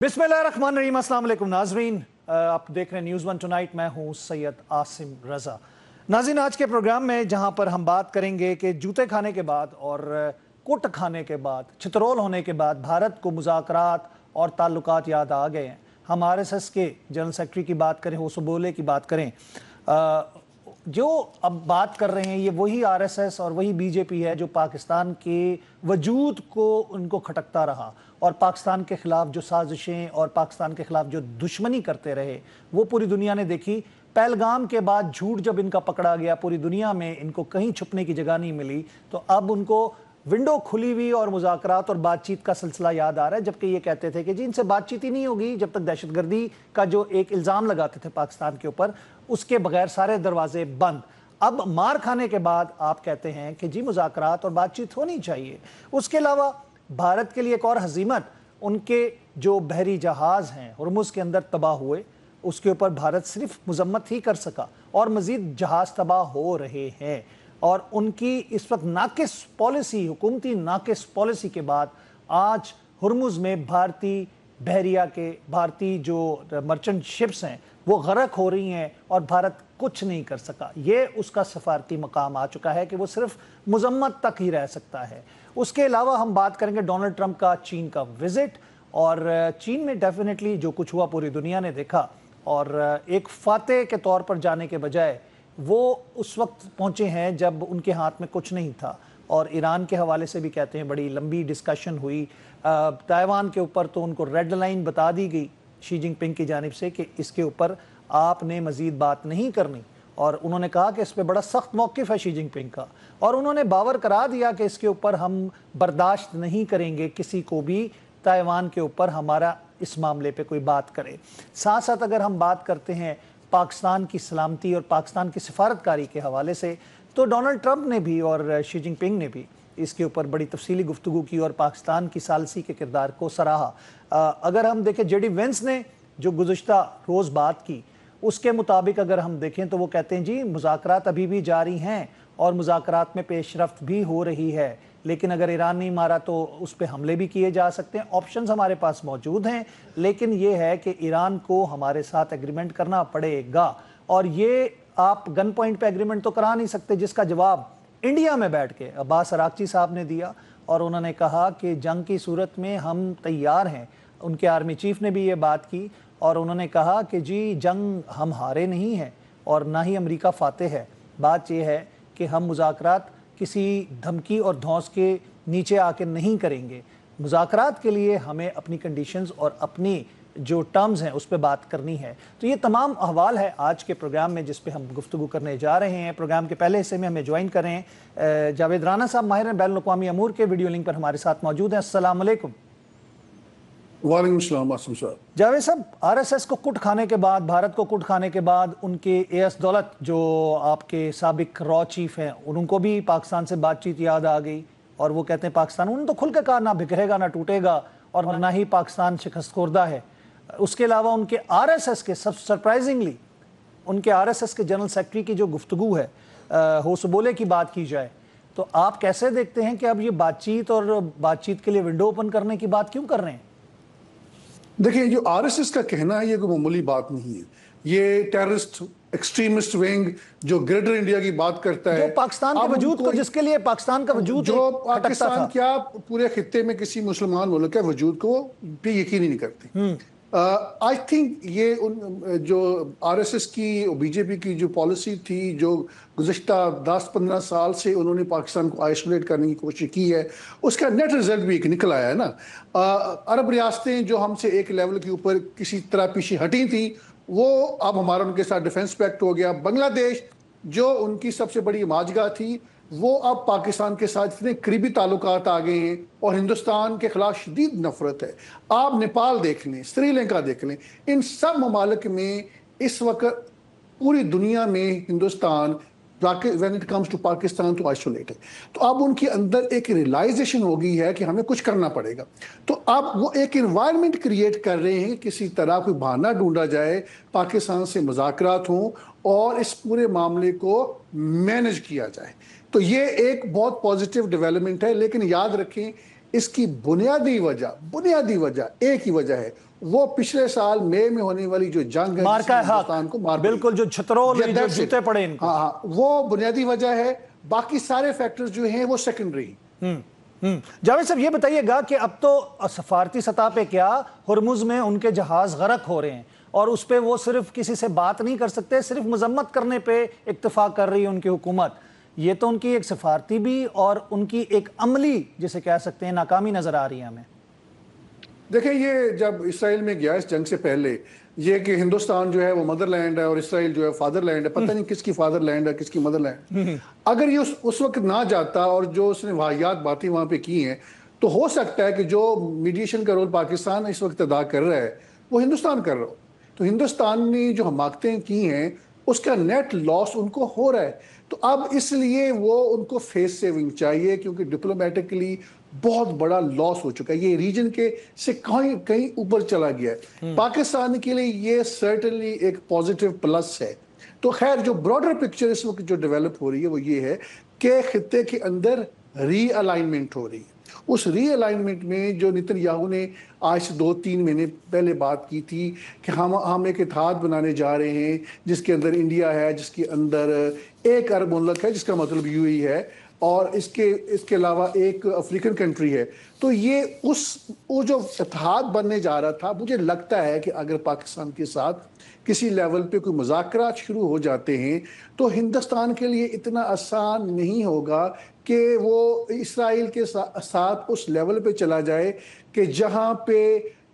बिस्मिल्लाहिर्रहमानिर्रहीम, अस्सलाम वालेकुम नाजरीन। आप देख रहे हैं न्यूज़ वन टुनाइट। मैं हूं सैयद आसिम रजा। नाज़रीन, आज के प्रोग्राम में जहां पर हम बात करेंगे कि जूते खाने के बाद और कुट खाने के बाद, छितरोल होने के बाद भारत को मुज़ाकरात और ताल्लुकात याद आ गए हैं। हम RSS के जनरल सेक्रेटरी की बात करें, होसबोले की बात करें, जो अब बात कर रहे हैं ये वही RSS और वही BJP है जो पाकिस्तान के वजूद को उनको खटकता रहा और पाकिस्तान के खिलाफ जो साजिशें और पाकिस्तान के खिलाफ जो दुश्मनी करते रहे वो पूरी दुनिया ने देखी। पहलगाम के बाद झूठ जब इनका पकड़ा गया, पूरी दुनिया में इनको कहीं छुपने की जगह नहीं मिली, तो अब उनको विंडो खुली हुई और मुज़ाकरात और बातचीत का सिलसिला याद आ रहा है। जबकि ये कहते थे कि जी इनसे बातचीत ही नहीं होगी जब तक दहशतगर्दी का जो एक इल्ज़ाम लगाते थे पाकिस्तान के ऊपर, उसके बगैर सारे दरवाजे बंद। अब मार खाने के बाद आप कहते हैं कि जी मुज़ाकरात और बातचीत होनी चाहिए। उसके अलावा भारत के लिए एक और हजीमत, उनके जो बहरी जहाज़ हैं हुर्मुज़ के अंदर तबाह हुए, उसके ऊपर भारत सिर्फ मजम्मत ही कर सका और मज़ीद जहाज़ तबाह हो रहे हैं। और उनकी इस वक्त नाकिस पॉलिसी, हुकूमती नाकिस पॉलिसी के बाद आज हुर्मुज़ में भारतीय बहरिया के, भारतीय जो मर्चेंट शिप्स हैं वो गर्क हो रही हैं और भारत कुछ नहीं कर सका। ये उसका सफारती मकाम आ चुका है कि वो सिर्फ मजम्मत तक ही रह सकता है। उसके अलावा हम बात करेंगे डोनाल्ड ट्रंप का चीन का विजिट, और चीन में डेफिनेटली जो कुछ हुआ पूरी दुनिया ने देखा, और एक फातेह के तौर पर जाने के बजाय वो उस वक्त पहुंचे हैं जब उनके हाथ में कुछ नहीं था। और ईरान के हवाले से भी कहते हैं बड़ी लंबी डिस्कशन हुई। ताइवान के ऊपर तो उनको रेड लाइन बता दी गई शी जिनपिंग की जानिब से कि इसके ऊपर आपने मज़ीद बात नहीं करनी, और उन्होंने कहा कि इस पर बड़ा सख्त मौक़िफ़ है शी जिनपिंग का, और उन्होंने बावर करा दिया कि इसके ऊपर हम बर्दाश्त नहीं करेंगे किसी को भी ताइवान के ऊपर हमारा इस मामले पे कोई बात करे। साथ साथ अगर हम बात करते हैं पाकिस्तान की सलामती और पाकिस्तान की सिफारतकारी के हवाले से, तो डोनाल्ड ट्रंप ने भी और शी जिनपिंग ने भी इसके ऊपर बड़ी तफसीली गुफ्तगू की और पाकिस्तान की सालसी के किरदार को सराहा। अगर हम देखें JD वेंस ने जो गुज़श्ता रोज़ बात की, उसके मुताबिक अगर हम देखें तो वो कहते हैं जी मुज़ाकरात अभी भी जारी हैं और मुज़ाकरात में पेशरफ्त भी हो रही है, लेकिन अगर ईरान नहीं मारा तो उस पर हमले भी किए जा सकते हैं। ऑप्शंस हमारे पास मौजूद हैं, लेकिन ये है कि ईरान को हमारे साथ एग्रीमेंट करना पड़ेगा, और ये आप गन पॉइंट पे एग्रीमेंट तो करा नहीं सकते, जिसका जवाब इंडिया में बैठ के अब्बास अरागची साहब ने दिया, और उन्होंने कहा कि जंग की सूरत में हम तैयार हैं। उनके आर्मी चीफ ने भी ये बात की और उन्होंने कहा कि जी जंग हम हारे नहीं हैं और ना ही अमेरिका फातेह है। बात यह है कि हम मुज़ाकरात किसी धमकी और धौंस के नीचे आके नहीं करेंगे। मुज़ाकरात के लिए हमें अपनी कंडीशंस और अपनी जो टर्म्स हैं उस पर बात करनी है। तो ये तमाम अहवाल है आज के प्रोग्राम में जिस पे हम गुफ्तगू करने जा रहे हैं। प्रोग्राम के पहले हिस्से में हमें ज्वाइन करें जावेद राना साहब, माहिर बैनुल-अक़वामी अमूर के, वीडियो लिंक पर हमारे साथ मौजूद हैं। अस्सलाम वालेकुम। वालेकुम सलाम आसिम साहब। जावेद साहब, RSS को कुट खाने के बाद, भारत को कुट खाने के बाद, उनके AS दौलत जो आपके साबिक रॉ चीफ हैं, उनको भी पाकिस्तान से बातचीत याद आ गई और वो कहते हैं पाकिस्तान, उन्होंने तो खुल के कहा ना बिखरेगा ना टूटेगा और ना ही पाकिस्तान शिकस्त खुर्दा है। उसके अलावा उनके RSS के, सब सरप्राइजिंगली उनके RSS के जनरल सेक्रेटरी की जो गुफ्तगू है, होसबोले की बात की जाए, तो आप कैसे देखते हैं कि अब ये बातचीत और बातचीत के लिए विंडो ओपन करने की बात क्यों कर रहे हैं? देखिए, जो RSS का कहना है ये कोई मामूली बात नहीं है। ये टेररिस्ट एक्सट्रीमिस्ट विंग जो ग्रेटर इंडिया की बात करता है, जो पाकिस्तान के वजूद को, जिसके लिए पाकिस्तान का वजूद, जो पाकिस्तान क्या पूरे खित्ते में किसी मुसलमान मुल्क के वजूद को भी यकीन ही नहीं करते। आई थिंक ये उन जो RSS की BJP की जो पॉलिसी थी, जो गुज़श्ता 10-15 साल से उन्होंने पाकिस्तान को आइसोलेट करने की कोशिश की है, उसका नेट रिजल्ट भी एक निकल आया है ना। अरब रियासतें जो हमसे एक लेवल के ऊपर किसी तरह पीछे हटी थी, वो अब हमारा उनके साथ डिफेंस पैक्ट हो गया। बांग्लादेश जो उनकी सबसे बड़ी माजगा थी, वो अब पाकिस्तान के साथ इतने करीबी ताल्लुकात आ गए हैं और हिंदुस्तान के खिलाफ शदीद नफरत है। आप नेपाल देख लें, श्रीलंका देख लें, इन सब ममालिक में इस वक्त पूरी दुनिया में Hindustan when it comes to Pakistan तो आइसोलेटेड। तो अब उनके अंदर एक रियलाइजेशन हो गई है कि हमें कुछ करना पड़ेगा। तो अब वो एक इन्वायरमेंट क्रिएट कर रहे हैं कि किसी तरह कोई बहाना ढूंढा जाए, पाकिस्तान से मुज़ाकरात हों और इस पूरे मामले को मैनेज किया जाए। तो ये एक बहुत पॉजिटिव डेवलपमेंट है। लेकिन याद रखें इसकी बुनियादी वजह एक ही वजह है, वो पिछले साल मई में होने वाली जो जंग है, मार्का हिंदुस्तान को मार बिल्कुल, जो छतरोल जो जूते पड़े इनको। हाँ, वो बुनियादी वजह है, बाकी सारे फैक्टर्स जो हैं वो सेकेंडरी। जावेद साहब, ये बताइएगा कि अब तो सफारती सतह पे क्या हुर्मुज में उनके जहाज गरक हो रहे हैं और उस पे वो सिर्फ किसी से बात नहीं कर सकते, सिर्फ मजम्मत करने पे इत्तेफाक कर रही है उनकी हुकूमत। ये तो उनकी एक सफारती भी और उनकी एक अमली, जिसे कह सकते हैं, नाकामी नजर आ रही है हमें। देखिए, ये जब इसराइल में गया इस जंग से पहले, ये कि हिंदुस्तान जो है वो मदरलैंड है और इसराइल जो है फादरलैंड है, पता नहीं किसकी फादरलैंड है किसकी मदरलैंड। अगर ये उस वक्त ना जाता और जो उसने वाहियात बातें वहां पे की हैं, तो हो सकता है कि जो मीडिएशन का रोल पाकिस्तान इस वक्त अदा कर रहा है वो हिंदुस्तान कर रहा हो। तो हिंदुस्तान ने जो हमाकतें की हैं उसका नेट लॉस उनको हो रहा है। तो अब इसलिए वो उनको फेस सेविंग चाहिए, क्योंकि डिप्लोमेटिकली बहुत बड़ा लॉस हो चुका है, ये रीजन के से कहीं कहीं ऊपर चला गया है। पाकिस्तान के लिए ये सर्टेनली एक पॉजिटिव प्लस है। तो खैर, जो ब्रॉडर पिक्चर इस वक्त जो डेवलप हो रही है वो ये है कि खित्ते के अंदर रीअलाइनमेंट हो रही है। उस रीअलाइनमेंट में जो नेतन्याहू ने आज से 2-3 महीने पहले बात की थी कि हम एक इत्तेहाद बनाने जा रहे हैं जिसके अंदर इंडिया है, जिसके अंदर एक अरब मुल्क है जिसका मतलब यूएई है, और इसके अलावा एक अफ्रीकन कंट्री है। तो ये वो जो इत्तेहाद बनने जा रहा था, मुझे लगता है कि अगर पाकिस्तान के साथ किसी लेवल पे कोई मुज़ाकरात शुरू हो जाते हैं तो हिंदुस्तान के लिए इतना आसान नहीं होगा कि वो इसराइल के साथ उस लेवल पे चला जाए कि जहां पे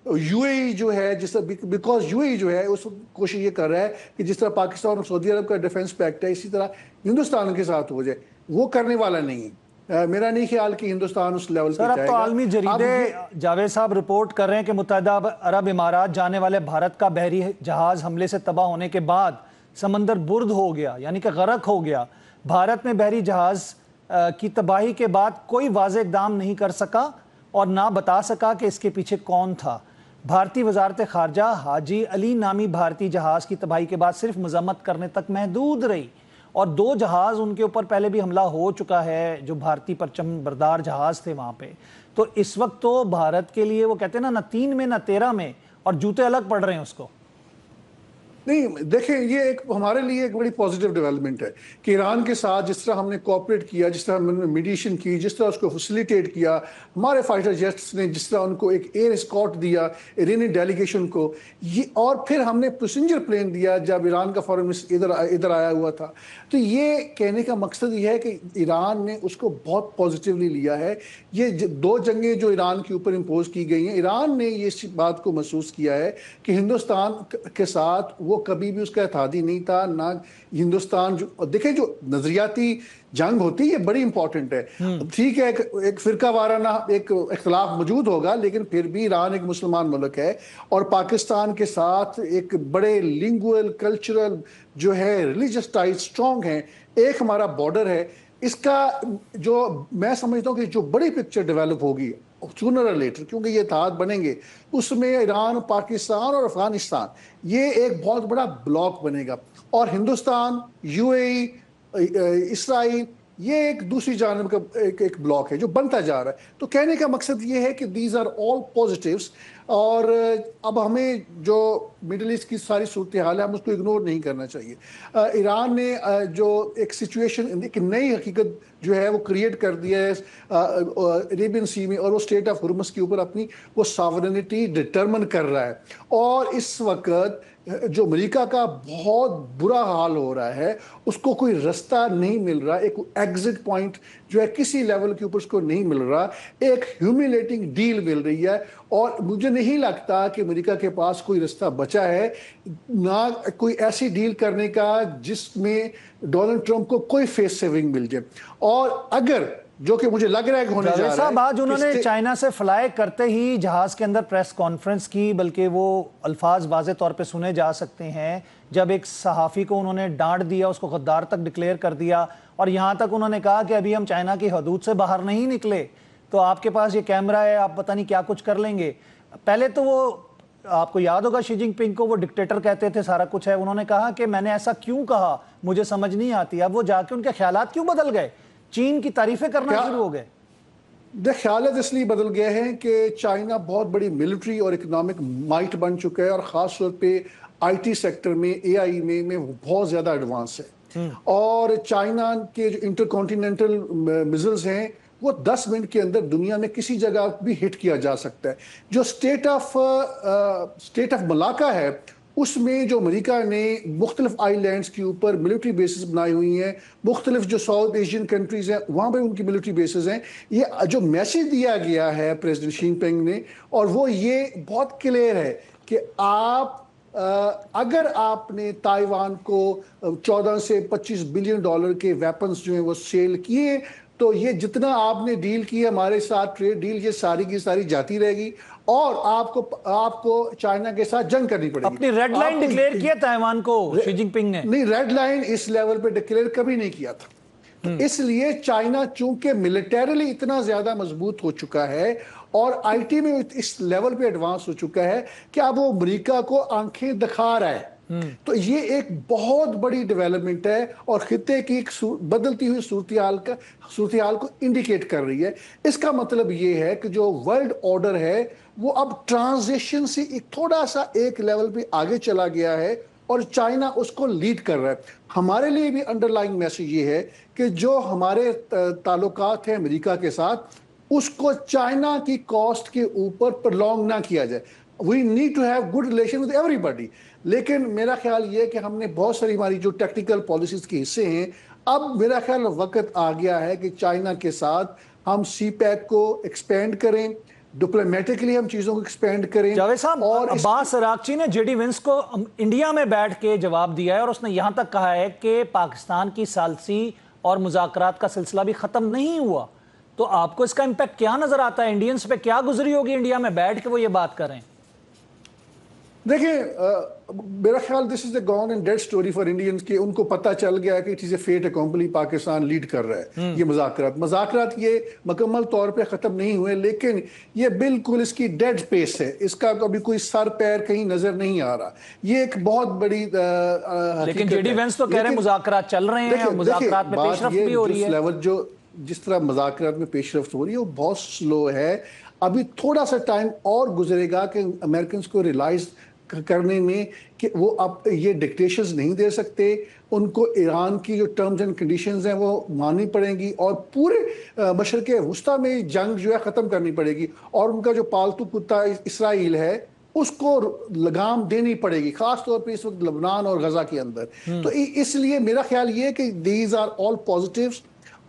यूएई जो है, जिस बिकॉज यूएई जो है उस कोशिश ये कर रहा है कि जिस तरह पाकिस्तान और सऊदी अरब का डिफेंस पैक्ट है, इसी तरह हिंदुस्तान के साथ हो जाए। वो करने वाला नहीं है। मेरा नहीं ख्याल कि हिंदुस्तान उस लेवल पे सर, जाएगा। अब तो आलमी जरीदे जावेद साहब रिपोर्ट कर रहे हैं कि मुत्तहिदा अरब इमारात जाने वाले भारत का बहरी जहाज हमले से तबाह होने के बाद समंदर बुर्द हो गया, यानी कि गरक हो गया। भारत में बहरी जहाज की तबाही के बाद कोई वाज़ेह इक़दाम नहीं कर सका और ना बता सका कि इसके पीछे कौन था। भारतीय वजारत खारजा हाजी अली नामी भारतीय जहाज की तबाही के बाद सिर्फ मजम्मत करने तक महदूद रही, और 2 जहाज उनके ऊपर पहले भी हमला हो चुका है जो भारतीय परचम बरदार जहाज थे वहां पे। तो इस वक्त तो भारत के लिए वो कहते हैं ना 3 में ना 13 में, और जूते अलग पड़ रहे हैं उसको। नहीं, देखें, ये एक हमारे लिए एक बड़ी पॉजिटिव डेवलपमेंट है कि ईरान के साथ जिस तरह हमने कोऑपरेट किया, जिस तरह हमने मीडिएशन की, जिस तरह उसको फैसिलिटेट किया, हमारे फाइटर जेट्स ने जिस तरह उनको एक एयर एस्कॉर्ट दिया ईरानी डेलीगेशन को, ये, और फिर हमने पैसेंजर प्लेन दिया जब ईरान का फॉरेन मिनिस्टर इधर आया हुआ था। तो ये कहने का मकसद ये है कि ईरान ने उसको बहुत पॉजिटिवली लिया है। ये 2 जंगें जो ईरान के ऊपर इम्पोज की गई हैं, ईरान ने ये इस बात को महसूस किया है कि हिंदुस्तान के साथ वो कभी भी उसका इत्तेहादी नहीं था ना। हिंदुस्तान जो देखे, जो नजरियाती जंग होती है ये बड़ी इंपॉर्टेंट है। ठीक है, एक फिरका वाराना एक इख्तलाफ मौजूद होगा, लेकिन फिर भी ईरान एक मुसलमान मुल्क है और पाकिस्तान के साथ एक बड़े लिंगुअल, कल्चरल जो है, रिलीजियस टाइज स्ट्रॉन्ग हैं। एक हमारा बॉर्डर है, इसका जो मैं समझता हूँ कि जो बड़ी पिक्चर डेवलप होगी सूनर और लेटर, क्योंकि ये इत्तेहाद बनेंगे, उसमें ईरान, पाकिस्तान और अफगानिस्तान, ये एक बहुत बड़ा ब्लॉक बनेगा, और हिंदुस्तान, यूएई, इसराइल, ये एक दूसरी जानब का एक ब्लॉक है जो बनता जा रहा है। तो कहने का मकसद ये है कि दीज आर ऑल पॉजिटिव्स, और अब हमें जो मिडिल ईस्ट की सारी सूरत हाल है हम उसको इग्नोर नहीं करना चाहिए। ईरान ने जो एक सिचुएशन, एक नई हकीकत जो है वो क्रिएट कर दिया है अरेबियन सी में, और वो स्टेट ऑफ हुर्मुज़ के ऊपर अपनी वो सॉवरेनिटी डिटरमिन कर रहा है। और इस वक्त जो अमेरिका का बहुत बुरा हाल हो रहा है, उसको कोई रास्ता नहीं मिल रहा, एक एग्जिट पॉइंट जो है किसी लेवल के ऊपर उसको नहीं मिल रहा, एक ह्यूमिलेटिंग डील मिल रही है, और मुझे नहीं लगता कि अमेरिका के पास कोई रास्ता बचा है ना कोई ऐसी डील करने का जिसमें डोनाल्ड ट्रंप को कोई फेस सेविंग मिल जाए। और अगर, जो कि मुझे लग रहा है कि होने जा रहा है, आज उन्होंने चाइना से फ्लाई करते ही जहाज के अंदर प्रेस कॉन्फ्रेंस की, बल्कि वो अल्फाज वाज़े तौर पे सुने जा सकते हैं जब एक सहाफ़ी को उन्होंने डांट दिया, उसको गद्दार तक डिक्लेयर कर दिया, और यहाँ तक उन्होंने कहा कि अभी हम चाइना की हदूद से बाहर नहीं निकले, तो आपके पास ये कैमरा है, आप पता नहीं क्या कुछ कर लेंगे। पहले तो वो, आपको याद होगा, शी जिनपिंग को वो डिक्टेटर कहते थे, सारा कुछ है, उन्होंने कहा कि मैंने ऐसा क्यों कहा मुझे समझ नहीं आती। अब वो जाके उनके ख्यालात क्यों बदल गए, चीन की तारीफें करना शुरू हो गए। ख्याल इसलिए बदल गए हैं कि चाइना बहुत बड़ी मिलिट्री और इकोनॉमिक माइट बन चुका है और ख़ास तौर पे आईटी सेक्टर में, एआई में वो बहुत ज़्यादा एडवांस है। और चाइना के जो इंटरकॉन्टिनेंटल मिसाइल्स हैं वो 10 मिनट के अंदर दुनिया में किसी जगह भी हिट किया जा सकता है। जो स्टेट ऑफ मलाका है उसमें जो अमेरिका ने मुख्तलिफ आइलैंड्स के ऊपर मिलिट्री बेसिस बनाई हुई हैं, मुख्तलिफ जो साउथ एशियन कंट्रीज हैं वहाँ पर उनकी मिलिट्री बेसिस हैं। ये जो मैसेज दिया गया है प्रेसिडेंट शी जिनपिंग ने, और वो ये बहुत क्लियर है कि आप अगर आपने ताइवान को 14 से 25 बिलियन डॉलर के वेपन्स जो हैं वो सेल किए, तो ये जितना आपने डील की हमारे साथ, ट्रेड डील, ये सारी की सारी जाती रहेगी और आपको चाइना के साथ जंग करनी पड़ेगी। अपनी रेड लाइन डिक्लेयर किया ताइवान को शी जिनपिंग ने? नहीं, रेड लाइन इस लेवल पे डिक्लेयर कभी नहीं किया था। तो इसलिए चाइना चूंकि मिलिटरीली इतना ज्यादा मजबूत हो चुका है और आईटी में इस लेवल पे एडवांस हो चुका है कि अब वो अमेरिका को आंखें दिखा रहा है। तो ये एक बहुत बड़ी डेवलपमेंट है और खित्ते की एक बदलती हुई सूरत हाल को इंडिकेट कर रही है। इसका मतलब ये है कि जो वर्ल्ड ऑर्डर है वो अब ट्रांजिशन से एक थोड़ा सा एक लेवल पे आगे चला गया है और चाइना उसको लीड कर रहा है। हमारे लिए भी अंडरलाइंग मैसेज ये है कि जो हमारे ताल्लुकात हैं अमेरिका के साथ, उसको चाइना की कॉस्ट के ऊपर प्रलॉन्ग ना किया जाए। We need to have good relation with everybody. लेकिन मेरा ख्याल ये है कि हमने बहुत सारी हमारी जो टेक्निकल पॉलिसीज के हिस्से हैं, अब मेरा ख्याल वक्त आ गया है कि चाइना के साथ हम सीपैक को एक्सपेंड करें, डिप्लोमेटिकली हम चीजों को एक्सपेंड करें। जावेद साहब, और अब्बास अरागची ने जेडी वेंस को इंडिया में बैठ के जवाब दिया है और उसने यहां तक कहा है कि पाकिस्तान की सालसी और मुज़ाकरात का सिलसिला भी खत्म नहीं हुआ। तो आपको इसका इंपैक्ट क्या नजर आता है? इंडियंस पे क्या गुजरी होगी इंडिया में बैठ के वो ये बात करें? देखिए, मेरा ख्याल this is the gone and dead story for Indians कि उनको पता चल गया कि इट इज ए फेट अकॉम्पली, पाकिस्तान लीड कर रहा है। ये मुज़ाकरात ये मुकम्मल तौर पे ख़त्म नहीं हुए, लेकिन ये बिल्कुल इसकी डेड पेस है। इसका कभी कोई सर पैर कहीं नजर नहीं आ रहा। ये एक बहुत बड़ी लेकिन जेडी वेंस तो कह रहे हैं मुज़ाकरात चल रहे हैं, मुज़ाकरात में पेशरफ्त भी हो रही है। लेवल जो जिस तरह मुज़ाकरात में पेशरफ्त हो रही है वो बहुत स्लो है। अभी थोड़ा सा टाइम और गुजरेगा कि अमेरिकन को रियलाइज करने में कि वो अब ये डिक्टेशंस नहीं दे सकते। उनको ईरान की जो टर्म्स एंड कंडीशंस हैं वो माननी पड़ेंगी और पूरे मशरक़ वुस्ता में जंग जो है ख़त्म करनी पड़ेगी और उनका जो पालतू कुत्ता इसराइल है उसको लगाम देनी पड़ेगी, खास तौर पे इस वक्त लबनान और गजा के अंदर। तो इसलिए मेरा ख्याल ये है कि दीज आर ऑल पॉजिटिव्स।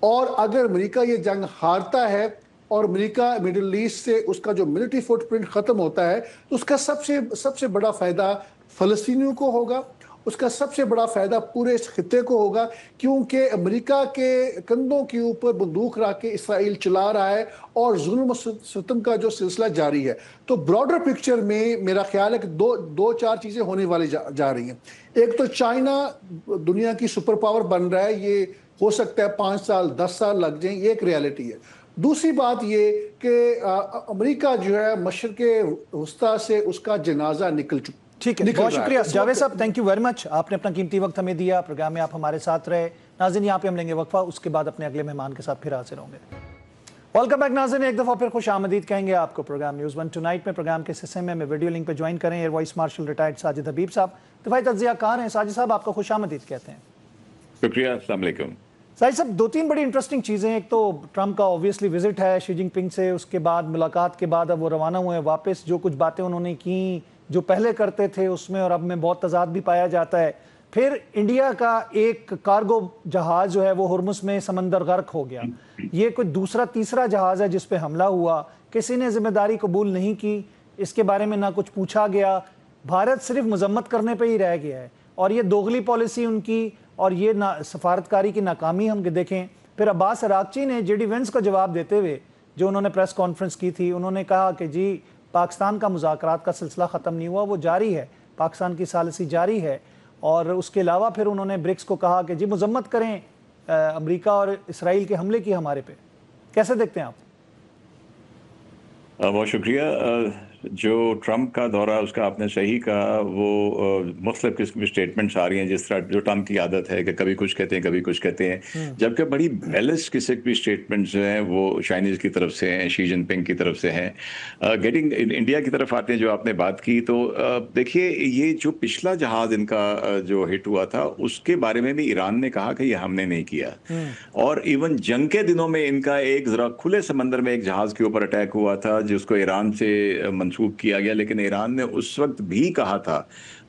और अगर अमेरिका ये जंग हारता है और अमेरिका मिडिल ईस्ट से उसका जो मिलिट्री फुटप्रिंट खत्म होता है, तो उसका सबसे बड़ा फायदा फलस्तीनियों को होगा, उसका सबसे बड़ा फायदा पूरे इस खित्ते को होगा, क्योंकि अमेरिका के कंधों के ऊपर बंदूक रख के इसराइल चला रहा है और जुल्म सितम का जो सिलसिला जारी है। तो ब्रॉडर पिक्चर में मेरा ख्याल है कि दो चार चीजें होने वाली जा रही हैं। एक तो चाइना दुनिया की सुपर पावर बन रहा है, ये हो सकता है 5 साल 10 साल लग जाए, ये एक रियलिटी है। दूसरी बात ये कि अमेरिका जो है मशरक़ वुस्ता से उसका जनाजा निकल चुका। ठीक है, बहुत शुक्रिया जावेद साहब, थैंक यू वेरी मच। आपने अपना कीमती वक्त हमें दिया, प्रोग्राम में आप हमारे साथ रहे। नाज़रीन, यहाँ पे हम लेंगे वक्फा, उसके बाद अपने अगले मेहमान के साथ फिर हाजिर होंगे। वेलकम बैक नाज़रीन, एक दफ़ा फिर खुश आमदीद कहेंगे आपको प्रोग्राम न्यूज़ वन टुनाइट में। प्रोग्राम के हिस्से में वीडियो लिंक पर ज्वाइन करें air vice marshal retired Sajid Habib sahab, दिफाई तज्ज़ियाकार हैं। साजिद साहब, आपको खुश आमदीद कहते हैं। शुक्रिया, अस्सलाम वालेकुम। साहिब साहब, 2-3 बड़ी इंटरेस्टिंग चीज़ें। एक तो ट्रंप का ऑब्वियसली विजिट है शी जिनपिंग से, उसके बाद मुलाकात के बाद अब वो रवाना हुए हैं वापस। जो कुछ बातें उन्होंने की जो पहले करते थे उसमें और अब में बहुत तजाद भी पाया जाता है। फिर इंडिया का एक कार्गो जहाज जो है वो हुर्मुस में समंदर गर्क हो गया। ये कोई दूसरा तीसरा जहाज है जिस पे हमला हुआ, किसी ने जिम्मेदारी कबूल नहीं की, इसके बारे में ना कुछ पूछा गया। भारत सिर्फ मजम्मत करने पर ही रह गया है और ये दोगली पॉलिसी उनकी और ये सफारतकारी की नाकामी हम देखें। फिर अब्बास अरागची ने जेडी वेंस का जवाब देते हुए जो उन्होंने प्रेस कॉन्फ्रेंस की थी, उन्होंने कहा कि जी पाकिस्तान का मुज़ाकरात का सिलसिला ख़त्म नहीं हुआ, वो जारी है, पाकिस्तान की सालिसी जारी है। और उसके अलावा फिर उन्होंने ब्रिक्स को कहा कि जी मजम्मत करें अमेरिका और इसराइल के हमले की हमारे पे। कैसे देखते हैं आप? बहुत शुक्रिया। जो ट्रंप का दौरा, उसका आपने सही कहा, वो मुख्तलिफ किस्म की स्टेटमेंट्स आ रही हैं, जिस तरह जो ट्रंप की आदत है कि कभी कुछ कहते हैं कभी कुछ कहते हैं, जबकि बड़ी बैलेंस किस्म की स्टेटमेंट्स जो हैं वो चाइनीज की तरफ से हैं, शी जिनपिंग की तरफ से हैं। गेटिंग इंडिया की तरफ आते हैं, जो आपने बात की, तो देखिए ये जो पिछला जहाज इनका जो हिट हुआ था, उसके बारे में भी ईरान ने कहा कि ये हमने नहीं किया। और इवन जंग के दिनों में इनका एक जरा खुले समंदर में एक जहाज के ऊपर अटैक हुआ था जिसको ईरान से मंसूब किया गया, लेकिन ईरान ने उस वक्त भी कहा था,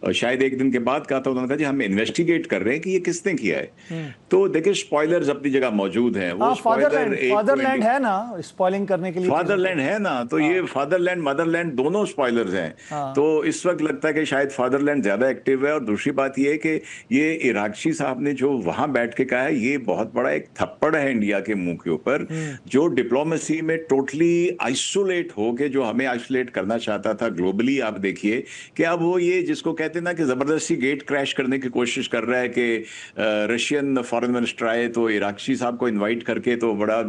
शायद एक दिन के बाद कहा था, उन्होंने कहा जी हम इन्वेस्टिगेट कर रहे हैं कि ये किसने किया है। तो देखिए स्पॉयलर्स अपनी जगह मौजूद हैं, वो फादरलैंड है ना स्पॉइलिंग करने के लिए, फादरलैंड है ना, तो ये फादरलैंड मदरलैंड दोनों स्पॉयलर्स हैं। तो इस वक्त लगता है कि शायद फादरलैंड ज्यादा एक्टिव है। और दूसरी बात ये है कि ये इराकची साहब ने जो वहां बैठ के कहा है, ये बहुत बड़ा एक थप्पड़ है इंडिया के मुंह के ऊपर, जो डिप्लोमेसी में टोटली आइसोलेट हो के जो हमें आइसोलेट करना चाहता था ग्लोबली। आप देखिए कि अब वो ये जिसको कहते हैं ना कि जबरदस्ती गेट क्रैश करने की कोशिश कर रहा है कि रशियन फॉरेन मिनिस्टर आए तो इराकची साहब को इनवाइट करके तो बड़ा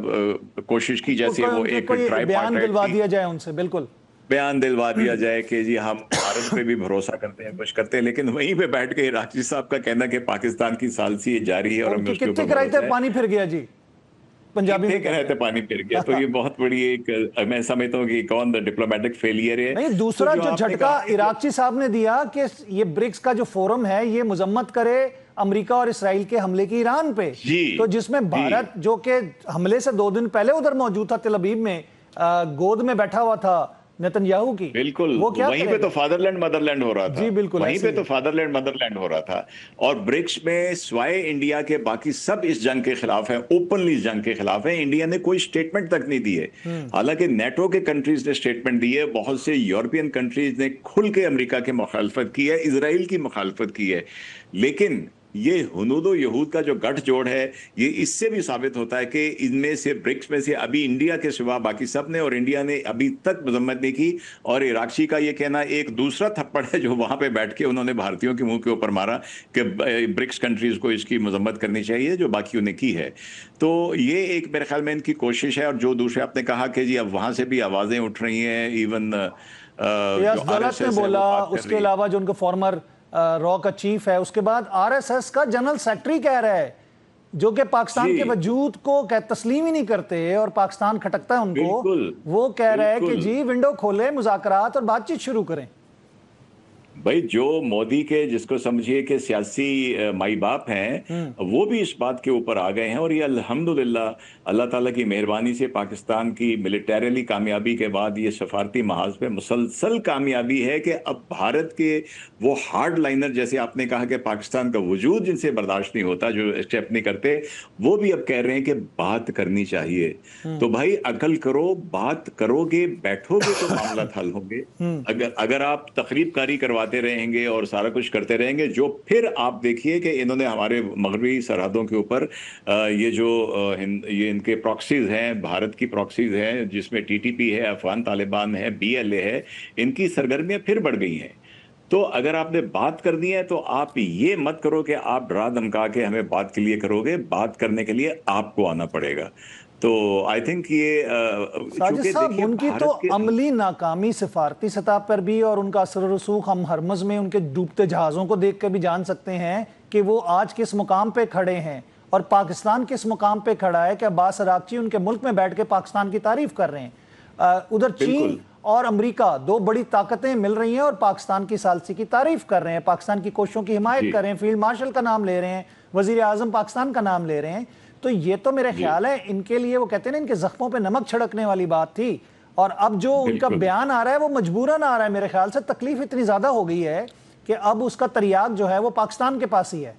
कोशिश की जैसे वो एक बयान दिलवा दिया जाए उनसे, बिल्कुल बयान दिलवा दिया जाए कि जी हम भारत पे भी भरोसा करते हैं, कुछ करते हैं, लेकिन वहीं पे बैठ के इराकची साहब का कहना कि पाकिस्तान की सालसी जारी है और हमें उसके ऊपर भरोसा है। पानी फिर गया जी, पंजाबी में कह रहे थे पानी फिर गया। तो ये बहुत बड़ी एक, मैं समझता हूँ कि कौन डिप्लोमेटिक फेलियर है। नहीं, दूसरा जो झटका इराकची साहब ने दिया कि ये ब्रिक्स का जो फोरम है ये मुजम्मत करे अमेरिका और इसराइल के हमले की ईरान पे, तो जिसमें भारत जो कि हमले से 2 दिन पहले उधर मौजूद था, तेल अवीव में गोद में बैठा हुआ था नेतन्याहू की। बिल्कुल, वो क्या वहीं पे तो फादरलैंड मदरलैंड हो रहा था। जी बिल्कुल, वहीं पे तो फादरलैंड मदरलैंड हो रहा था। और ब्रिक्स में स्वाय इंडिया के बाकी सब इस जंग के खिलाफ है, ओपनली इस जंग के खिलाफ है। इंडिया ने कोई स्टेटमेंट तक नहीं दी है। हालांकि नेटो के कंट्रीज ने स्टेटमेंट दी है, बहुत से यूरोपियन कंट्रीज ने खुल के अमेरिका की मुखालफत की है, इसराइल की मुखालफत की है। लेकिन ये हुनूदो यहूद का जो गठजोड़ है, ये इससे भी साबित होता है कि इनमें से ब्रिक्स में से अभी इंडिया के सिवा बाकी सब ने, और इंडिया ने अभी तक मजम्मत नहीं की। और इराकची का ये कहना एक दूसरा थप्पड़ है जो वहां पे बैठ के उन्होंने भारतीयों के मुंह के ऊपर मारा कि ब्रिक्स कंट्रीज को इसकी मजम्मत करनी चाहिए जो बाकियों ने की है। तो ये एक मेरे ख्याल में इनकी कोशिश है। और जो दूसरे आपने कहा कि जी अब वहां से भी आवाजें उठ रही हैं, इवन ने बोला, उसके अलावा जो उनका फॉर्मर रॉ का चीफ है, उसके बाद आरएसएस का जनरल सेक्रेटरी कह रहा है, जो कि पाकिस्तान के वजूद को तस्लीम ही नहीं करते और पाकिस्तान खटकता है उनको, वो कह रहा है कि जी विंडो खोले, मुज़ाकरात और बातचीत शुरू करें। भाई जो मोदी के जिसको समझिए कि सियासी माई बाप हैं, वो भी इस बात के ऊपर आ गए हैं। और ये अल्हम्दुलिल्लाह अल्लाह ताला की मेहरबानी से पाकिस्तान की मिलिटरीली कामयाबी के बाद ये सफारती महाज पे मुसलसल कामयाबी है कि अब भारत के वो हार्ड लाइनर, जैसे आपने कहा कि पाकिस्तान का वजूद जिनसे बर्दाश्त नहीं होता, जो एक्सेप्ट नहीं करते, वो भी अब कह रहे हैं कि बात करनी चाहिए। तो भाई अकल करो, बात करोगे, बैठोगे तो मामला हल होंगे। अगर आप तकरीबकारी करवा रहेंगे और सारा कुछ करते रहेंगे, जो फिर आप देखिए कि इन्होंने हमारे मगरबी सरहदों के ऊपर ये जो ये इनके प्रॉक्सीज हैं, भारत की प्रॉक्सीज हैं, जिसमें टीटीपी है, अफगान तालिबान है, बीएलए है, इनकी सरगर्मियां फिर बढ़ गई हैं। तो अगर आपने बात करनी है तो आप ये मत करो कि आप डरा धमका के हमें बात के लिए करोगे, बात करने के लिए आपको आना पड़ेगा। तो आई थिंक ये साजिद साहब, उनकी तो अमली नाकामी सिफारती सतह पर भी और उनका असर रसूख हम हरमज में उनके डूबते जहाज़ों को देख कर भी जान सकते हैं कि वो आज किस मुकाम पे खड़े हैं और पाकिस्तान किस मुकाम पे खड़ा है कि अब्बास अरागची उनके मुल्क में बैठ के पाकिस्तान की तारीफ कर रहे हैं। उधर चीन और अमेरिका, 2 बड़ी ताकतें मिल रही हैं और पाकिस्तान की सालसी की तारीफ कर रहे हैं, पाकिस्तान की कोशिशों की हिमायत कर रहे हैं, फील्ड मार्शल का नाम ले रहे हैं, वजीर आजम पाकिस्तान का नाम ले रहे हैं। तो ये तो मेरे ख्याल है इनके लिए, वो कहते हैं ना, इनके जख्मों पे नमक छिड़कने वाली बात थी। और अब जो उनका बयान आ रहा है वो मजबूरन आ रहा है। मेरे ख्याल से तकलीफ इतनी ज्यादा हो गई है कि अब उसका तरियाक जो है वो पाकिस्तान के पास ही है।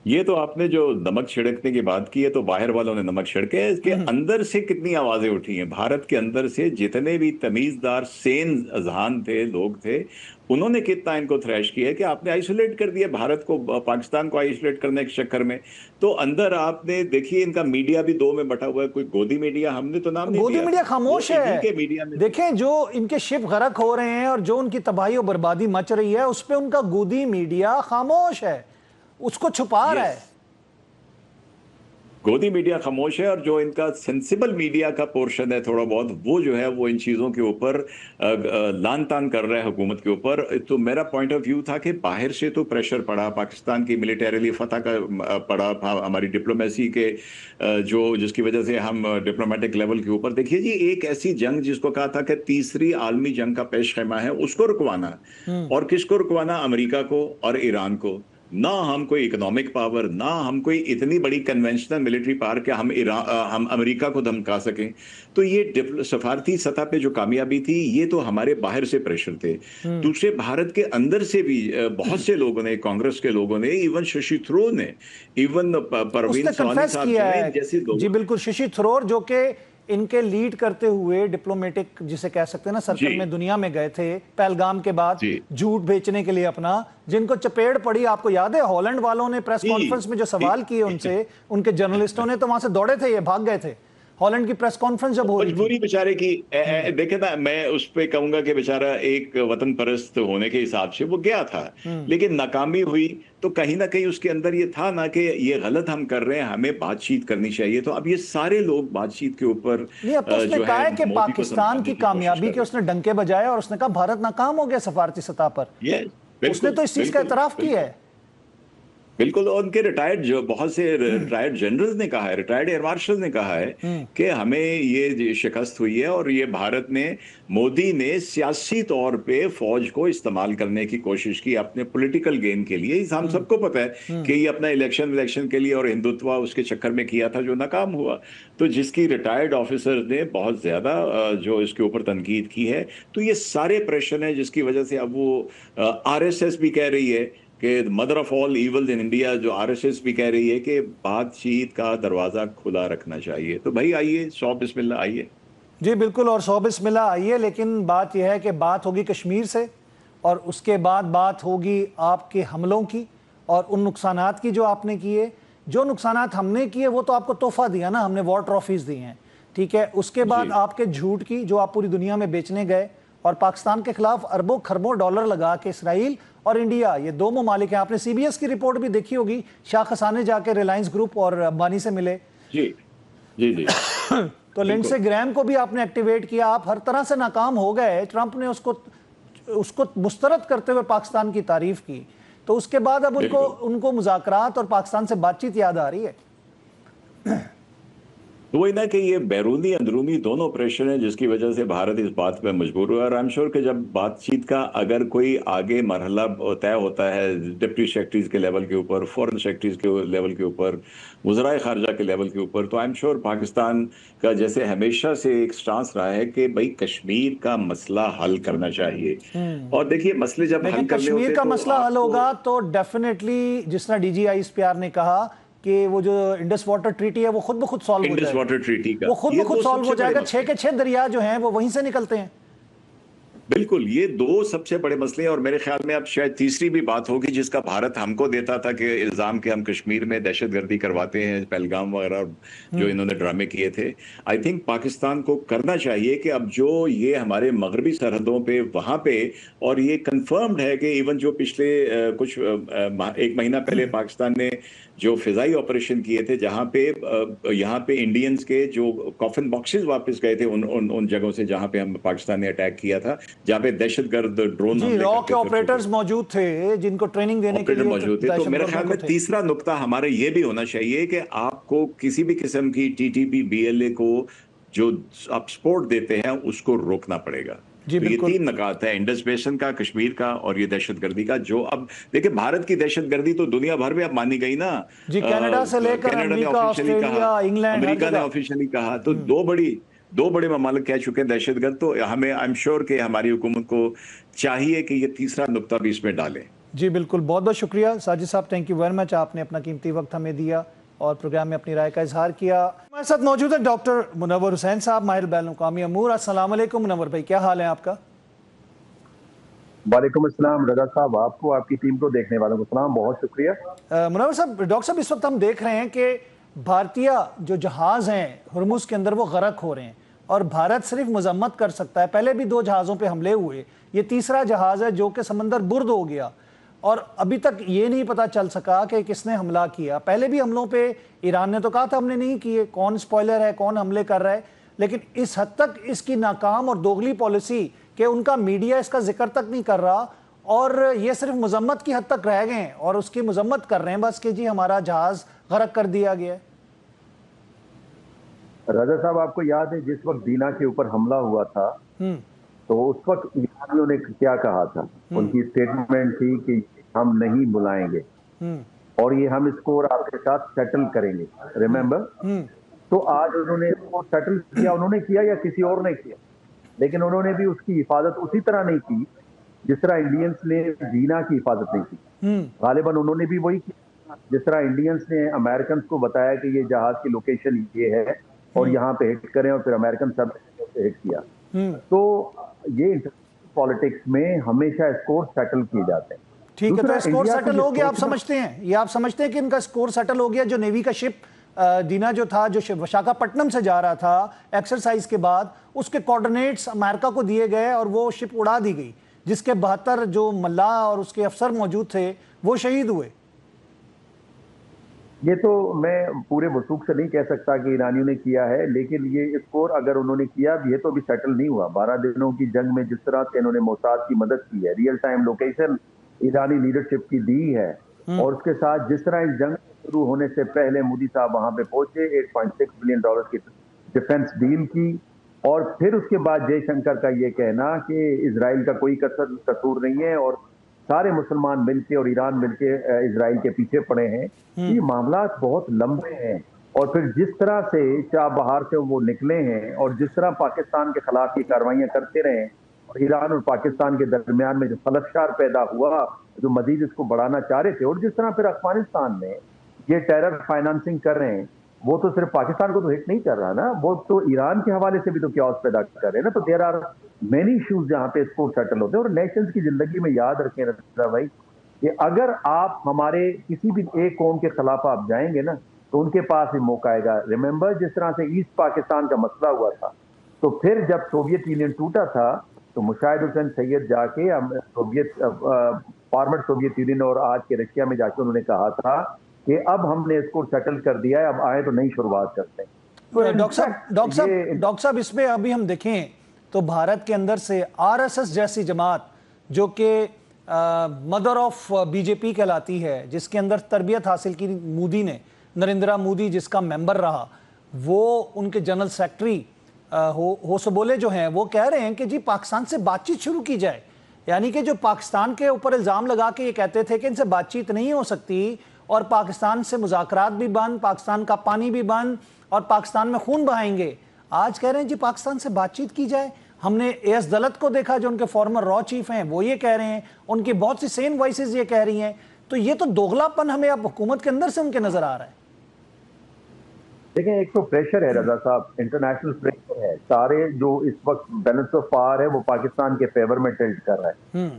ये तो आपने जो नमक छिड़कने की बात की है, तो बाहर वालों ने नमक छिड़के, इसके अंदर से कितनी आवाजें उठी हैं। भारत के अंदर से जितने भी तमीजदार सेन अजहान थे, लोग थे, उन्होंने कितना इनको थ्रैश किया कि आपने आइसोलेट कर दिया भारत को, पाकिस्तान को आइसोलेट करने के चक्कर में। तो अंदर आपने देखिए इनका मीडिया भी 2 में बटा हुआ है। कोई गोदी मीडिया, हमने तो नाम नहीं गोदी मीडिया खामोश है। मीडिया में देखें जो इनके शिप गरक हो रहे हैं और जो उनकी तबाही और बर्बादी मच रही है, उस पर उनका गोदी मीडिया खामोश है, उसको छुपा रहा है। गोदी मीडिया खामोश है, और जो इनका सेंसिबल मीडिया का पोर्शन है थोड़ा बहुत, वो जो है वो इन चीज़ों के ऊपर लान तान कर रहा है हुकूमत के ऊपर। तो मेरा पॉइंट ऑफ व्यू था कि बाहर से तो प्रेशर पड़ा, पाकिस्तान की मिलिटरीली फतह का पड़ा, हमारी डिप्लोमेसी के जो जिसकी वजह से हम डिप्लोमेटिक लेवल के ऊपर, देखिए जी, एक ऐसी जंग जिसको कहा था कि तीसरी आलमी जंग का पेश खैमा है, उसको रुकवाना, और किसको रुकवाना? अमेरिका को और ईरान को। ना हम कोई इकोनॉमिक पावर, ना हम कोई इतनी बड़ी कन्वेंशनल मिलिट्री पावर कि हम अमेरिका को धमका सकें। तो ये सफारती सतह पे जो कामयाबी थी, ये तो हमारे बाहर से प्रेशर थे। दूसरे भारत के अंदर से भी बहुत से लोगों ने, कांग्रेस के लोगों ने, इवन शशि थरूर ने, इवन परवीन सवानी साहब जैसे लोग। जी बिल्कुल, शशि थरूर जो कि इनके लीड करते हुए डिप्लोमेटिक जिसे कह सकते हैं ना सर्कल में दुनिया में गए थे पहलगाम के बाद झूठ बेचने के लिए अपना, जिनको चपेट पड़ी। आपको याद है हॉलैंड वालों ने प्रेस कॉन्फ्रेंस में जो सवाल किए उनसे, उनके जर्नलिस्टों ने तो वहां से दौड़े थे, ये भाग गए थे। हॉलैंड की प्रेस कॉन्फ्रेंस जब हो रही मजबूरी बेचारे की, देखे ना, मैं उस पे कहूंगा कि बेचारा एक वतन परस्त होने के हिसाब से वो गया था, लेकिन नाकामी हुई। तो कहीं ना कहीं उसके अंदर ये था ना कि ये गलत हम कर रहे हैं, हमें बातचीत करनी चाहिए। तो अब ये सारे लोग बातचीत के ऊपर नहीं, अब तो उसने कहा है कि पाकिस्तान की कामयाबी के उसने डंके बजाए और उसने कहा भारत नाकाम हो गया सफारती सतह पर। उसने तो इस चीज का एतराफ किया है। बिल्कुल, और उनके रिटायर्ड जो बहुत से रिटायर्ड जनरल्स ने कहा है, रिटायर्ड एयर मार्शल ने कहा है कि हमें ये शिकस्त हुई है, और ये भारत ने, मोदी ने सियासी तौर पे फौज को इस्तेमाल करने की कोशिश की अपने पॉलिटिकल गेन के लिए। हम सबको पता है कि ये अपना इलेक्शन के लिए और हिंदुत्व उसके चक्कर में किया था, जो नाकाम हुआ। तो जिसकी रिटायर्ड ऑफिसर ने बहुत ज्यादा जो इसके ऊपर तनकीद की है। तो ये सारे प्रेशर है जिसकी वजह से अब वो आरएसएस भी कह रही है कि mother of all evils in India, जो आरएसएस भी कह रही है कि बातचीत का दरवाजा खुला रखना चाहिए। तो भाई आइए, 100 बिस्मिल्लाह, आइए। जी बिल्कुल, और 100 बिस्मिल्लाह आइए। लेकिन बात यह है कि बात होगी कश्मीर से, और उसके बाद बात होगी आपके हमलों की और उन नुकसानात की जो आपने किए। जो नुकसानात हमने किए वो तो आपको तोहफा दिया ना, हमने वॉर ट्रॉफीज दी हैं, ठीक है। उसके बाद आपके झूठ की, जो आप पूरी दुनिया में बेचने गए और पाकिस्तान के खिलाफ अरबों खरबों डॉलर लगा के इसराइल और इंडिया, ये दो ममालिक हैं। आपने सीबीएस की रिपोर्ट भी देखी होगी, शाह खसाने जाके रिलायंस ग्रुप और अंबानी से मिले। जी जी जी तो लिंडसे ग्रैम को भी आपने एक्टिवेट किया। आप हर तरह से नाकाम हो गए। ट्रंप ने उसको मुस्तरद करते हुए पाकिस्तान की तारीफ की। तो उसके बाद अब उनको मुज़ाकरात और पाकिस्तान से बातचीत याद आ रही है। तो वही ना कि ये बैरूनी अंदरूनी दोनों प्रेशर हैं जिसकी वजह से भारत इस बात पे मजबूर हुआ। और आई एम श्योर कि जब बातचीत का अगर कोई आगे मरहला तय होता है डिप्टी सेक्रेटरीज के लेवल के ऊपर, फॉरेन सेक्रेटरीज के लेवल के ऊपर, वज़राए खारजा के लेवल के ऊपर, तो आई एम श्योर पाकिस्तान का जैसे हमेशा से एक स्टांस रहा है कि भाई कश्मीर का मसला हल करना चाहिए। और देखिए मसले जब हल करने होते कश्मीर का मसला हल होगा तो डेफिनेटली, जिस तरह DGISPR ने कहा कि वो जो इंडस वाटर ट्रीटी है वो खुद ब खुद सॉल्व हो जाएगा। वाटर ट्रीटी का वो खुद ब खुद सॉल्व हो जाएगा। 6 के 6 दरिया जो हैं वो वहीं से निकलते हैं। बिल्कुल, ये दो सबसे बड़े मसले हैं। और मेरे ख्याल में अब शायद तीसरी भी बात होगी जिसका भारत हमको देता था कि इल्जाम के हम कश्मीर में दहशतगर्दी करवाते हैं, पहलगाम वगैरह जो इन्होंने ड्रामे किए थे। आई थिंक पाकिस्तान को करना चाहिए कि अब जो ये हमारे मगरबी सरहदों पे वहां पे, और ये कंफर्म्ड है कि इवन जो पिछले एक महीना पहले पाकिस्तान ने जो फिजाई ऑपरेशन किए थे, जहां पे यहाँ पे इंडियंस के जो कॉफिन बॉक्सेस वापस गए थे उन जगहों से जहां पे हम पाकिस्तान ने अटैक किया था, जहां पे दहशतगर्द ड्रोन रॉ के ऑपरेटर्स मौजूद थे जिनको ट्रेनिंग देने के लिए मौजूद थे। तो मेरे ख्याल में तीसरा नुक्ता हमारा ये भी होना चाहिए कि आपको किसी भी किस्म की TTP BLA को जो आप सपोर्ट देते हैं उसको रोकना पड़ेगा। तो ये 3 नकात है, इंडस बेसिन का, कश्मीर का और ये दहशतगर्दी का। जो अब देखिए भारत की दहशतगर्दी तो दुनिया भर में अब मानी गई ना जी, कनाडा से लेकर अमेरिका, ऑस्ट्रेलिया, इंग्लैंड, अमेरिका ने ऑफिशियली कहा। तो दो बड़े ममालिक कह चुके हैं दहशतगर्द। तो हमें, आई एम श्योर कि हमारी हुकूमत को चाहिए कि ये तीसरा नुक्ता भी इसमें डालें। जी बिल्कुल, बहुत बहुत शुक्रिया साजिद साहब, थैंक यू वेरी मच। आपने अपना कीमती वक्त हमें दिया और प्रोग्राम में अपनी राय का इजहार किया। हमारे साथ मौजूद है डॉक्टर मुनव्वर हुसैन साहब, माहिर बैनुल-अक़वामी अमूर। अस्सलाम वालेकुम मुनव्वर भाई, क्या हाल है आपका? वालेकुम अस्सलाम रजा साहब, आपको, आपकी टीम को, देखने वालों को सलाम, बहुत शुक्रिया। मुनव्वर साहब, डॉक्टर साहब, इस वक्त हम देख रहे हैं कि भारतीय जो जहाज हैं हुर्मुज़ के अंदर वो गरक हो रहे हैं और भारत सिर्फ मजम्मत कर सकता है। पहले भी 2 जहाज़ों पे हमले हुए, ये तीसरा जहाज़ है जो कि समंदर बुर्द हो गया। और अभी तक ये नहीं पता चल सका कि किसने हमला किया। पहले भी हमलों पे ईरान ने तो कहा था हमने नहीं किए, कौन स्पॉइलर है, कौन हमले कर रहा है, लेकिन इस हद तक इसकी नाकाम और दोगली पॉलिसी कि उनका मीडिया इसका जिक्र तक नहीं कर रहा और ये सिर्फ मजम्मत की हद तक रह गए हैं और उसकी मजम्मत कर रहे हैं बस कि जी हमारा जहाज गरक कर दिया गया है। रजा साहब, आपको याद है जिस वक्त दीना के ऊपर हमला हुआ था तो उस वक्त ईरानियों ने क्या कहा था? उनकी स्टेटमेंट थी कि हम नहीं बुलाएंगे और ये हम स्कोर आपके साथ सेटल करेंगे, रिमेंबर? तो आज उन्होंने इसको सेटल किया, उन्होंने किया या किसी और ने किया, लेकिन उन्होंने भी उसकी हिफाजत उसी तरह नहीं की जिस तरह इंडियंस ने दीना की हिफाजत नहीं की। गालिबन उन्होंने भी वही किया जिस तरह इंडियंस ने अमेरिकन को बताया कि ये जहाज की लोकेशन ये है और यहाँ पे हिट करें, और फिर अमेरिकन सब हिट किया। तो ये पॉलिटिक्स में हमेशा स्कोर सेटल किए जाते हैं। ठीक है, तो स्कोर सेटल हो गया, आप समझते हैं, ये आप समझते हैं कि इनका स्कोर सेटल हो गया? जो नेवी का शिप दीना जो था, जो विशाखापट्टनम से जा रहा था एक्सरसाइज के बाद, उसके कोऑर्डिनेट्स अमेरिका को दिए गए और वो शिप उड़ा दी गई, जिसके 72 जो मल्लाह और उसके अफसर मौजूद थे वो शहीद हुए। ये तो मैं पूरे वसूख से नहीं कह सकता कि ईरानियों ने किया है, लेकिन ये स्कोर अगर उन्होंने किया ये तो अभी सेटल नहीं हुआ। 12 दिनों की जंग में जिस तरह से इन्होंने मोसाद की मदद की है, रियल टाइम लोकेशन ईरानी लीडरशिप की दी है, और उसके साथ जिस तरह इस जंग शुरू होने से पहले मोदी साहब वहां पे पहुंचे, $8.6 बिलियन की डिफेंस डील की, और फिर उसके बाद जयशंकर का ये कहना कि इजराइल का कोई कसूर नहीं है और सारे मुसलमान मिलके और ईरान मिलके इजराइल के पीछे पड़े हैं। ये मामला बहुत लंबे हैं, और फिर जिस तरह से चाबहार से वो निकले हैं और जिस तरह पाकिस्तान के खिलाफ ये कार्रवाइयां करते रहे, और ईरान और पाकिस्तान के दरमियान में जो खलफशार पैदा हुआ, जो मजीद इसको बढ़ाना चाह रहे थे, और जिस तरह फिर अफगानिस्तान में ये टेरर फाइनेंसिंग कर रहे हैं, वो तो सिर्फ पाकिस्तान को तो हिट नहीं कर रहा ना, वो तो ईरान के हवाले से भी तो क्यास पैदा कर रहे हैं ना। तो देयर आर मेनी इश्यूज जहां पे स्कोर सेटल होते हैं। और नेशंस की जिंदगी में याद रखें रजा भाई कि अगर आप हमारे किसी भी एक कौम के खिलाफ आप जाएंगे ना तो उनके पास भी मौका आएगा। रिमेंबर जिस तरह से ईस्ट पाकिस्तान का मसला हुआ था, तो फिर जब सोवियत यूनियन टूटा था तो मुशाहिद हुसैन सैयद जाके सोवियत फॉर्मर सोवियत यूनियन और आज के रशिया में जाके उन्होंने कहा था कि अब हमने इसको सेटल कर दिया है, अब आए तो नई शुरुआत करते हैं। तो डॉक्टर साहब इसमें अभी हम देखें तो भारत के अंदर से आरएसएस जैसी जमात जो कि मदर ऑफ बीजेपी कहलाती है, जिसके अंदर तरबियत हासिल की मोदी ने, नरेंद्र मोदी जिसका मेंबर रहा, वो उनके जनरल सेक्रेटरी होसबोले जो हैं वो कह रहे हैं कि जी पाकिस्तान से बातचीत शुरू की जाए। यानी कि जो पाकिस्तान के ऊपर इल्ज़ाम लगा के ये कहते थे कि इनसे बातचीत नहीं हो सकती और पाकिस्तान से मुज़ाकरात भी बंद, पाकिस्तान का पानी भी बंद और पाकिस्तान में खून बहाएंगे, आज कह रहे हैं जी पाकिस्तान से बातचीत की जाए। हमने एस दलत को देखा जो उनके फॉर्मर रॉ चीफ हैं, वो ये कह रहे हैं, उनकी बहुत सी सेन वॉइसेस ये कह रही हैं। तो ये तो दोगलापन हमें अब हुकूमत के अंदर से उनके नजर आ रहा है। देखें, एक तो प्रेशर है रजा साहब, इंटरनेशनल प्रेशर है, सारे जो इस वक्त बैलेंस ऑफ पावर है वो पाकिस्तान के फेवर में टिल्ट कर रहा है।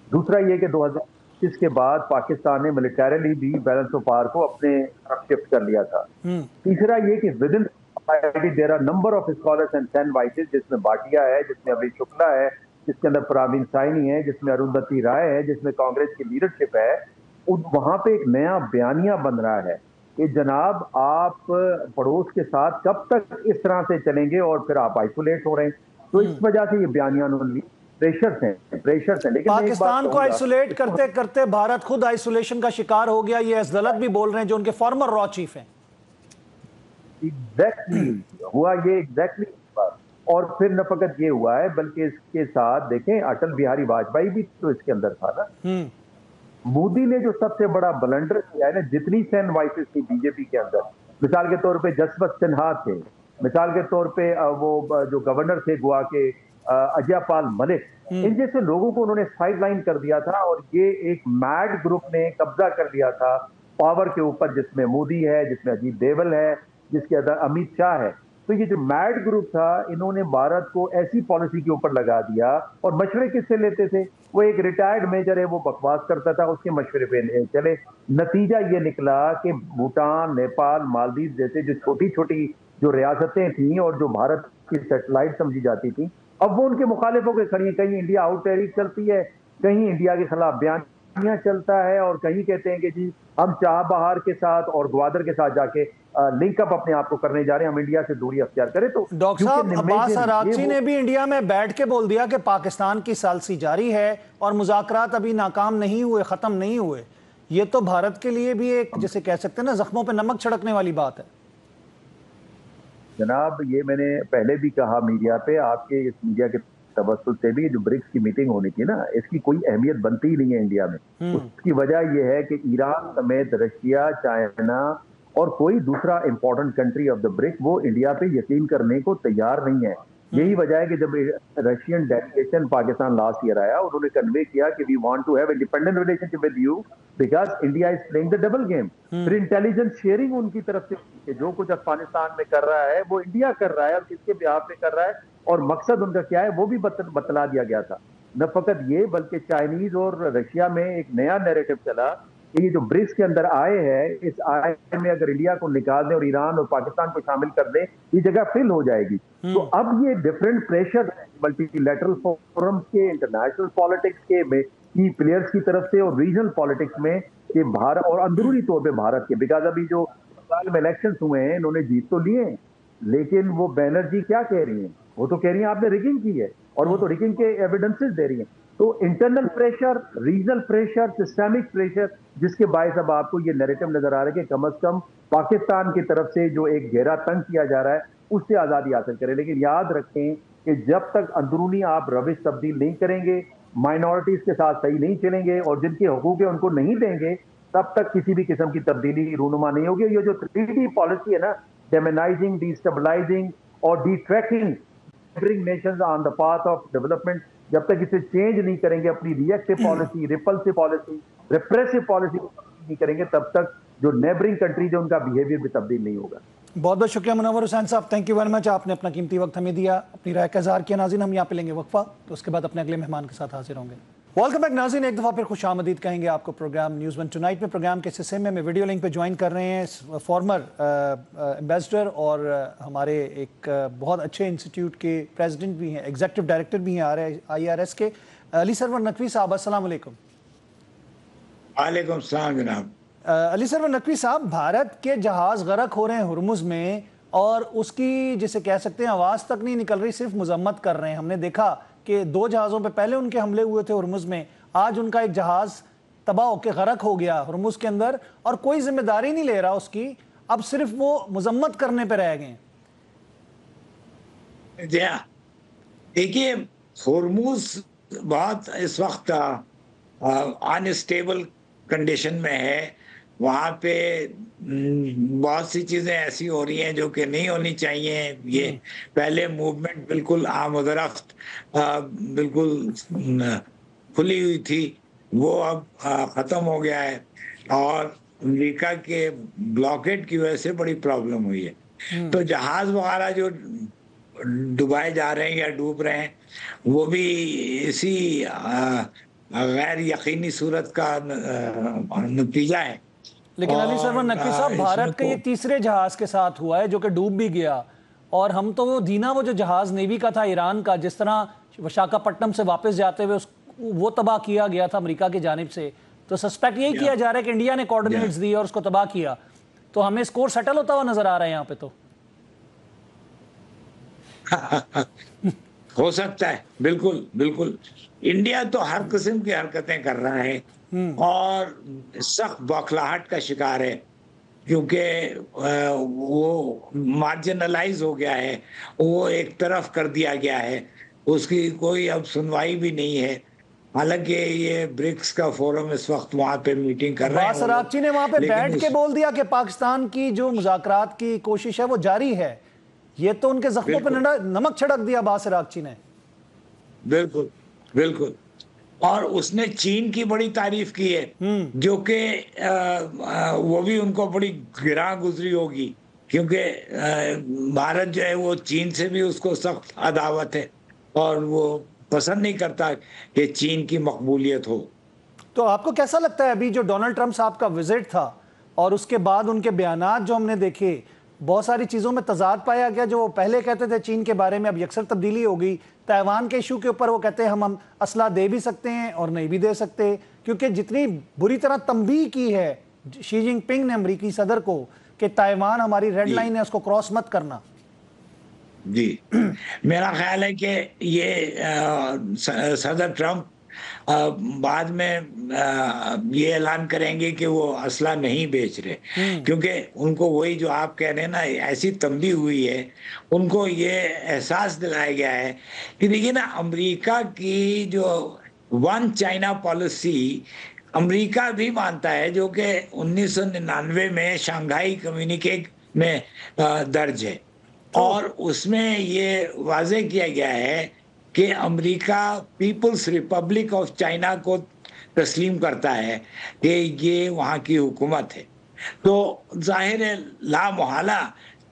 दूसरा ये कि 2025 के बाद पाकिस्तान ने मिलिटरीली भी बैलेंस ऑफ पावर को अपने तरफ शिफ्ट कर लिया था। तीसरा ये कि within there are number of scholars and 10 voices, जिसमें भाटिया है, जिसमें अभी शुक्ला है, जिसके अंदर प्रवीण साइनी है, जिसमें अरुंधति राय है, जिसमें कांग्रेस की लीडरशिप है। वहां पे एक नया बयानिया बन रहा है कि जनाब आप पड़ोस के साथ कब तक इस तरह से चलेंगे और फिर आप आइसोलेट हो रहे हैं। तो इस वजह से ये बयानिया प्रेशर्स हैं। लेकिन पाकिस्तान को आइसोलेट करते करते भारत खुद आइसोलेशन का शिकार हो गया, ये असदलत भी बोल रहे हैं जो उनके फॉर्मर रॉ चीफ हैं। एग्जैक्टली हुआ ये, एग्जैक्टली। और फिर न फकत ये हुआ है बल्कि इसके साथ देखें अटल बिहारी वाजपेयी भी तो इसके अंदर था ना। मोदी ने जो सबसे बड़ा ब्लंडर किया है ना, जितनी 10 वॉइसेस थी बीजेपी के अंदर, मिसाल के तौर पे जसवंत सिन्हा थे, मिसाल के तौर पे वो जो गवर्नर थे गोवा के अजय पाल मलिक, इन जैसे लोगों को उन्होंने साइडलाइन कर दिया था और ये एक मैड ग्रुप ने कब्जा कर लिया था पावर के ऊपर, जिसमें मोदी है, जिसमें अजीत देवल है, जिसके अंदर अमित शाह है। तो ये जो मैड ग्रुप था, इन्होंने भारत को ऐसी पॉलिसी के ऊपर लगा दिया। और मशवरे किससे लेते थे? वो एक रिटायर्ड मेजर है, वो बकवास करता था, उसके मशवरे पे चले। नतीजा ये निकला कि भूटान, नेपाल, मालदीव जैसे जो छोटी छोटी जो रियासतें थी और जो भारत की सैटेलाइट समझी जाती थी, अब वो उनके मुखालिफ होकर खड़ी हैं। कहीं इंडिया आउट टैरिफ करती है, कहीं इंडिया के खिलाफ बयान यहाँ चलता है और कहीं कहते हैं कि जी हम चाबहार के साथ और ग्वादर के साथ जाके लिंकअप अपने आप को करने जा रहे हैं, हम इंडिया से दूरी अख्तियार करें। तो डॉक्टर साहब, अब्बास अरागची ने भी इंडिया में बैठ के बोल दिया कि पाकिस्तान की सालसी जारी है और मुज़ाकरात अभी नाकाम नहीं हुए, खत्म नहीं हुए। ये तो भारत के लिए भी एक, जैसे कह सकते हैं ना, जख्मों पे नमक छिड़कने वाली बात है। जनाब, ये मैंने पहले भी कहा मीडिया पे, आपके इस मीडिया के तवज्जुह से भी जो ब्रिक्स की मीटिंग होनी थी ना, इसकी कोई अहमियत बनती ही नहीं है इंडिया में। उसकी वजह यह है कि ईरान समेत रशिया, चाइना और कोई दूसरा important country of the brick वो इंडिया पे यकीन करने को तैयार नहीं है। यही वजह है कि जब Russian delegation Pakistan last year आया, उन्होंने कन्वे किया कि we want to have independent relationship with you because India is playing the double game. फिर इंटेलिजेंस शेयरिंग उनकी तरफ से कि जो कुछ अफगानिस्तान में कर रहा है वो इंडिया कर रहा है और किसके बिहाफ पे कर रहा है और मकसद उनका क्या है वो भी बतला दिया गया था। न फकत ये बल्कि चाइनीज और रशिया में एक नया नैरेटिव चला कि ये जो ब्रिक्स के अंदर आए हैं, इस आए में अगर इंडिया को निकाल दें और ईरान और पाकिस्तान को शामिल कर दें, ये जगह फिल हो जाएगी। तो अब ये डिफरेंट प्रेशर मल्टीलैटरल फोरम्स के, इंटरनेशनल पॉलिटिक्स के की प्लेयर्स की तरफ से और रीजनल पॉलिटिक्स में कि भारत और अंदरूनी तौर पे भारत के, बिकॉज अभी जो बंगाल में इलेक्शन हुए हैं इन्होंने जीत तो लिए हैं, लेकिन वो बैनर्जी क्या कह रही हैं, वो तो कह रही हैं आपने रिगिंग की है और वो तो रिगिंग के एविडेंसेस दे रही हैं। तो internal pressure, regional pressure, systemic pressure, जिसके बायस अब आपको ये नैरेटिव नजर आ रहा है कि कम से कम पाकिस्तान की तरफ से जो एक घेरा तंग किया जा रहा है उससे आजादी हासिल करें। लेकिन याद रखें कि जब तक अंदरूनी आप रविश तब्दील नहीं करेंगे, माइनॉरिटीज के साथ सही नहीं चलेंगे और जिनके हकूक है उनको नहीं देंगे, तब तक किसी भी किस्म की तब्दीली रूनुमा नहीं होगी। ये जो 3D पॉलिसी है ना, डेमोनाइजिंग, डिस्टेबलाइजिंग और detracking neighbouring nations on the path of development, जब तक इसे चेंज नहीं करेंगे, अपनी reactive policy, repulsive policy, repressive policy नहीं करेंगे, तब तक जो नेबरिंग कंट्रीज है उनका बिहेवियर भी तब्दील नहीं होगा। बहुत बहुत शुक्रिया मुनव्वर हुसैन साहब, थैंक यू वेरी मच। आपने अपना कीमती वक्त हमें दिया, अपनी राय का इज़हार किया। नाज़रीन, हम यहाँ पे लेंगे वक्फा, तो उसके बाद अपने अगले मेहमान के साथ हाजिर होंगे। वेलकम बैक नाज़रीन, एक दफ़ा फिर खुश आमदीद कहेंगे आपको प्रोग्राम न्यूज़ वन टुनाइट में। प्रोग्राम के हिस्से में मैं वीडियो लिंक पे ज्वाइन कर रहे हैं फॉर्मर एम्बेसडर और हमारे एक बहुत अच्छे इंस्टीट्यूट के प्रेसिडेंट भी हैं, एग्जीक्यूटिव डायरेक्टर भी हैं IRS के, अली सरवर नकवी साहब। अस्सलाम वालेकुम। वालेकुम सलाम जनाब। अली सरवर नकवी साहब, भारत के जहाज़ गरक हो रहे हैं हुर्मुज़ में और उसकी जिसे कह सकते हैं आवाज़ तक नहीं निकल रही, सिर्फ मजम्मत कर रहे हैं। हमने देखा कि 2 जहाज़ों पे पहले उनके हमले हुए थे हुर्मुज़ में, आज उनका एक जहाज़ तबाह होकर गरक हो गया हुर्मुज़ के अंदर और कोई जिम्मेदारी नहीं ले रहा उसकी, अब सिर्फ वो मजम्मत करने पे रह गए। देखिए, हुर्मुज़ बहुत इस वक्त अनस्टेबल कंडीशन में है। वहाँ पे बहुत सी चीज़ें ऐसी हो रही हैं जो कि नहीं होनी चाहिए। ये पहले मूवमेंट बिल्कुल आमदरफ्त बिल्कुल खुली हुई थी, वो अब ख़त्म हो गया है और अमेरिका के ब्लॉकेट की वजह से बड़ी प्रॉब्लम हुई है। तो जहाज़ वगैरह जो डुबाए जा रहे हैं या डूब रहे हैं, वो भी इसी गैर यकीनी सूरत का नतीजा है। लेकिन अली सरवर नकवी साहब, भारत के ये तीसरे जहाज के साथ हुआ है जो कि डूब भी गया, और हम तो वो दीना, वो जो जहाज नेवी का था ईरान का, जिस तरह विशाखापट्टनम से वापस जाते हुए वो तबाह किया गया था अमेरिका की जानिब से, तो सस्पेक्ट यही किया जा रहा है कि इंडिया ने कोऑर्डिनेट्स दिए और उसको तबाह किया। तो हमें स्कोर सेटल होता हुआ नजर आ रहा है यहाँ पे। तो हो सकता है, बिल्कुल बिल्कुल। इंडिया तो हर किस्म की हरकतें कर रहा है और सख्त बौखलाहट का शिकार है, क्योंकि वो मार्जिनलाइज हो गया है, वो एक तरफ कर दिया गया है, उसकी कोई अब सुनवाई भी नहीं है। हालांकि ये ब्रिक्स का फोरम इस वक्त वहां पे मीटिंग कर रहे हैं। अब्बास अरागची ने वहां पे बैठ के बोल दिया कि पाकिस्तान की जो मुज़ाकरात की कोशिश है वो जारी है। ये तो उनके जख्मों पे नमक छिड़क दिया अब्बास अरागची ने। बिल्कुल बिल्कुल। और उसने चीन की बड़ी तारीफ की है, जो कि वो भी उनको बड़ी गिरा गुजरी होगी, क्योंकि भारत जो है वो चीन से भी उसको सख्त अदावत है और वो पसंद नहीं करता कि चीन की मकबूलियत हो। तो आपको कैसा लगता है अभी जो डोनाल्ड ट्रंप साहब का विजिट था और उसके बाद उनके बयानात जो हमने देखे, बहुत सारी चीज़ों में तजाद पाया गया। जो वो पहले कहते थे चीन के बारे में, अब यकसर तब्दीली हो गई। ताइवान के इशू के ऊपर वो कहते हैं हम असला दे भी सकते हैं और नहीं भी दे सकते, क्योंकि जितनी बुरी तरह तंबीह की है शी जिनपिंग ने अमरीकी सदर को कि ताइवान हमारी रेड लाइन है, उसको क्रॉस मत करना। जी, मेरा ख्याल है कि ये सदर ट्रम्प बाद में ये ऐलान करेंगे कि वो असला नहीं बेच रहे, क्योंकि उनको वही जो आप कह रहे हैं ना, ऐसी तंबी हुई है, उनको ये एहसास दिलाया गया है कि देखिए ना, अमेरिका की जो वन चाइना पॉलिसी अमेरिका भी मानता है, जो कि 1999 में शंघाई कम्युनिके में दर्ज है, और उसमें ये वाजे किया गया है कि America People's Republic of China को तस्लीम करता है कि ये वहाँ की हुकूमत है। तो जाहिर है ला मुहाला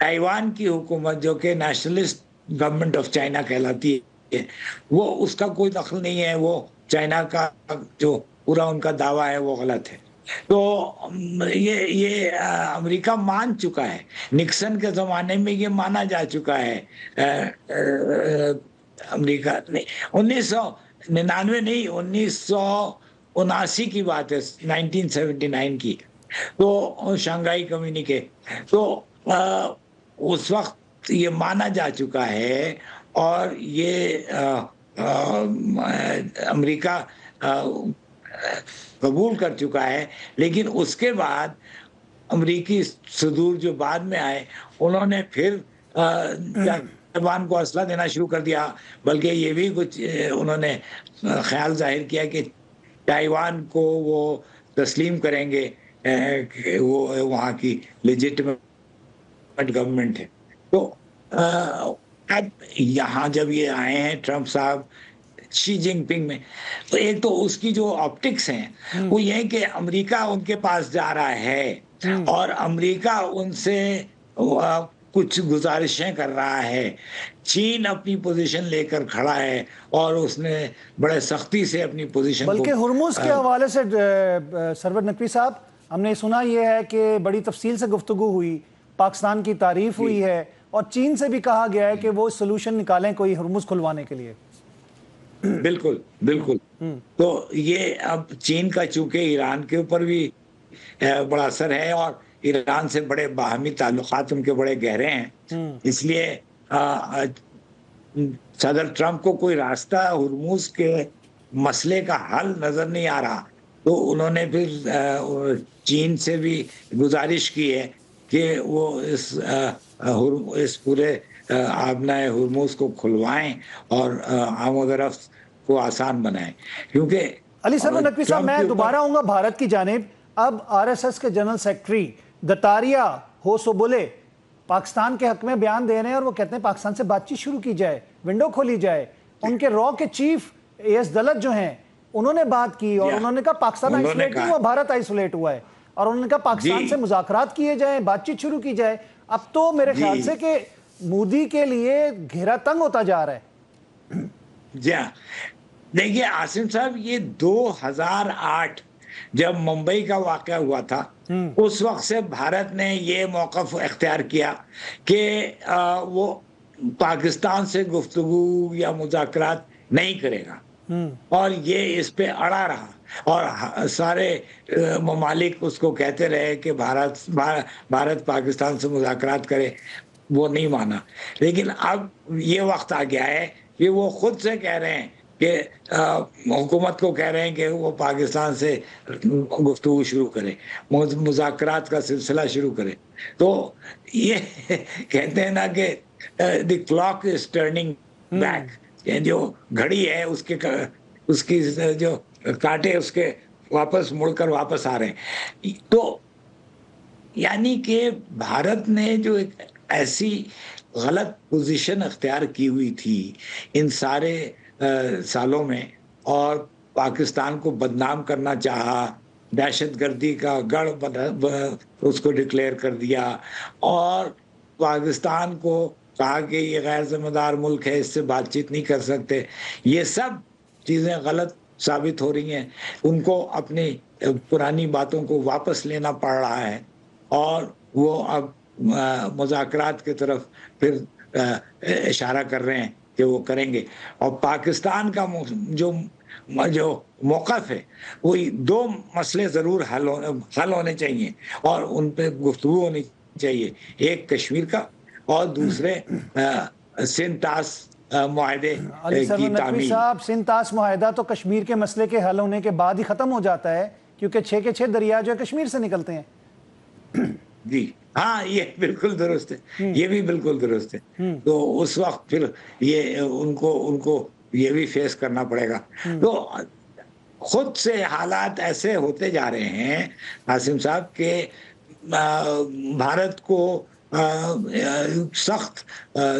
ताइवान की हुकूमत, जो कि नेशनलिस्ट गवर्नमेंट ऑफ चाइना कहलाती है, वो उसका कोई दखल नहीं है। वो चाइना का जो पूरा उनका दावा है वो गलत है। तो ये अमेरिका मान चुका है। निक्सन के ज़माने में ये माना जा चुका है। अमेरिका ने 1999 नहीं, 1979 की बात है, 1979 की। तो शंघाई कम्युनिके, तो उस वक्त ये माना जा चुका है, और ये अमेरिका कबूल कर चुका है। लेकिन उसके बाद अमेरिकी सदूर जो बाद में आए, उन्होंने फिर ताइवान को असला देना शुरू कर दिया। बल्कि ये भी कुछ उन्होंने ख्याल जाहिर किया कि ताइवान को वो तस्लीम करेंगे, वो वहाँ की लेजिटिमेट गवर्नमेंट है। तो अब यहाँ जब ये आए हैं ट्रम्प साहब शी जिनपिंग में, तो एक तो उसकी जो ऑप्टिक्स हैं वो ये है कि अमेरिका उनके पास जा रहा है और अमेरिका उनसे कुछ गुजारिशें कर रहा है। चीन अपनी पोजीशन लेकर खड़ा है और उसने बड़े सख्ती से अपनी पोजीशन बल्कि हुर्मुज के हवाले से सरवर नकवी साहब, हमने सुना ये है कि बड़ी तफसील से गुफ्तगू हुई, पाकिस्तान की तारीफ हुई है, और चीन से भी कहा गया है कि वो सोल्यूशन निकालें कोई हुर्मुज खुलवाने के लिए। बिल्कुल बिल्कुल। तो ये अब चीन का चूंकि ईरान के ऊपर भी बड़ा असर है और ईरान से बड़े बाहमी ताल्लुकात उनके बड़े गहरे हैं, इसलिए सदर ट्रम्प को कोई रास्ता हुर्मुज के मसले का हल नजर नहीं आ रहा। तो उन्होंने फिर चीन से भी गुजारिश की है कि वो इस पूरे आबनाए हुर्मुज को खुलवाएं और आमद-ओ-रफ्त को आसान बनाएं। क्योंकि अली सरवर नकवी साहब, मैं दोबारा आऊंगा भारत की जानिब। अब आरएसएस के जनरल सेक्रेटरी दतारिया हो सो बोले पाकिस्तान के हक में बयान दे रहे हैं और वो कहते हैं पाकिस्तान से बातचीत शुरू की जाए, विंडो खोली जाए। उनके रॉ के चीफ एएस दलत जो हैं उन्होंने बात की और उन्होंने कहा पाकिस्तान आइसोलेट नहीं हुआ, भारत आइसोलेट हुआ है, और उन्होंने कहा पाकिस्तान से मुज़ाकरात किए जाए, बातचीत शुरू की जाए। अब तो मेरे ख्याल से कि मोदी के लिए घेरा तंग होता जा रहा है। जी हाँ, देखिए आसिम साहब, ये 2008 जब मुंबई का वाक़या हुआ था, उस वक्त से भारत ने ये मौक़िफ़ इख्तियार किया कि वो पाकिस्तान से गुफ्तगू या मुज़ाकरात नहीं करेगा, और ये इस पे अड़ा रहा, और सारे ममालिक उसको कहते रहे कि भारत पाकिस्तान से मुज़ाकरात करे, वो नहीं माना। लेकिन अब ये वक्त आ गया है कि वो खुद से कह रहे हैं कि हुकूमत को कह रहे हैं कि वो पाकिस्तान से गुफ्तगू शुरू करे, मुज़ाकरात का सिलसिला शुरू करे। तो ये कहते हैं ना कि the clock is turning back, जो घड़ी है उसकी जो कांटे उसके वापस मुड़कर वापस आ रहे हैं। तो यानी कि भारत ने जो एक ऐसी गलत पोजीशन अख्तियार की हुई थी इन सारे सालों में, और पाकिस्तान को बदनाम करना चाहा, दहशतगर्दी का गढ़ उसको डिक्लेयर कर दिया, और पाकिस्तान को कहा कि ये गैर जिम्मेदार मुल्क है, इससे बातचीत नहीं कर सकते। ये सब चीज़ें गलत साबित हो रही हैं। उनको अपनी पुरानी बातों को वापस लेना पड़ रहा है, और वो अब मुज़ाकरात की तरफ फिर इशारा कर रहे हैं कि वो करेंगे। और पाकिस्तान का जो जो मौक़िफ़ है, वो दो मसले ज़रूर हल होने चाहिए और उन पे गुफ्तगू होनी चाहिए। एक कश्मीर का और दूसरे सिंध तास मुआहदे अली की सरवर नकवी तामील। साहब, सिंध तास मुआहदा तो कश्मीर के मसले के हल होने के बाद ही ख़त्म हो जाता है, क्योंकि 6 के 6 दरिया जो है कश्मीर से निकलते हैं। जी हाँ, ये बिल्कुल दुरुस्त है, ये भी बिल्कुल दुरुस्त है। तो उस वक्त फिर ये उनको ये भी फेस करना पड़ेगा। तो खुद से हालात ऐसे होते जा रहे हैं आसिम साहब के भारत को सख्त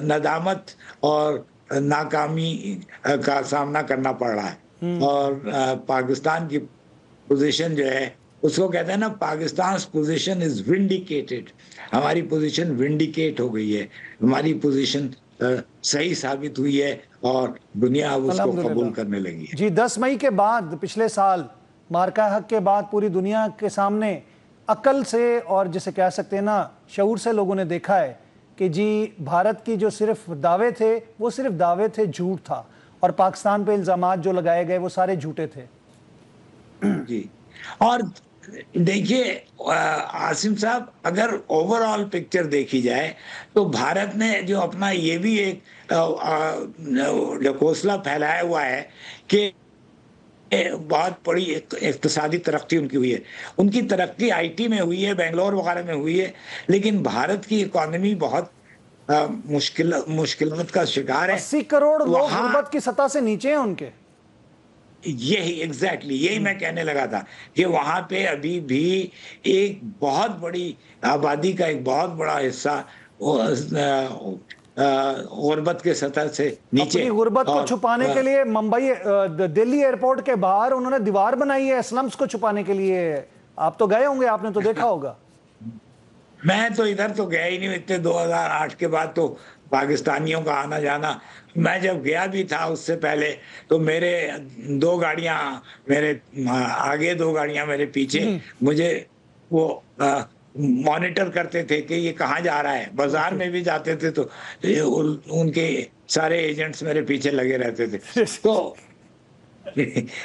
नदामत और नाकामी का सामना करना पड़ रहा है। और पाकिस्तान की पोजीशन जो है, उसको कहते हैं ना, पाकिस्तान पोजीशन इज विंडिकेटेड। हमारी पोजीशन विंडिकेट हो गई है, हमारी पोजीशन सही साबित हुई है और दुनिया अब उसको कबूल करने लगी है। जी, 10 मई के बाद पिछले साल मार्का हक के बाद पूरी दुनिया के सामने अकल से और जिसे कह सकते हैं ना शऊर से लोगों ने देखा है कि जी भारत की जो सिर्फ दावे थे वो सिर्फ दावे थे, झूठ था, और पाकिस्तान पे इल्ज़ामात जो लगाए गए वो सारे झूठे थे। जी, और देखिए आसिम साहब, अगर ओवरऑल पिक्चर देखी जाए तो भारत ने जो अपना ये भी एक ढकोसला फैलाया हुआ है कि बहुत बड़ी इक्तिसादी तरक्की उनकी हुई है। उनकी तरक्की आईटी में हुई है, बेंगलोर वगैरह में हुई है, लेकिन भारत की इकोनॉमी बहुत मुश्किलात का शिकार है। 80 करोड़ लोग गुर्बत की सतह से नीचे हैं उनके। यही एग्जैक्टली यही मैं कहने लगा था कि वहां पे अभी भी एक बहुत बड़ी आबादी का एक बहुत बड़ा हिस्सा गुर्बत के सतह से नीचे। अपनी गुर्बत को छुपाने के लिए मुंबई दिल्ली एयरपोर्ट के बाहर उन्होंने दीवार बनाई है स्लम्स को छुपाने के लिए। आप तो गए होंगे, आपने तो देखा होगा। मैं तो इधर तो गया ही नहीं इतने 2008 के बाद तो पाकिस्तानियों का आना जाना। मैं जब गया भी था उससे पहले तो मेरे 2 गाड़ियां मेरे आगे, 2 गाड़ियां मेरे पीछे, मुझे वो मॉनिटर करते थे कि ये कहाँ जा रहा है। बाजार में भी जाते थे तो उनके सारे एजेंट्स मेरे पीछे लगे रहते थे। तो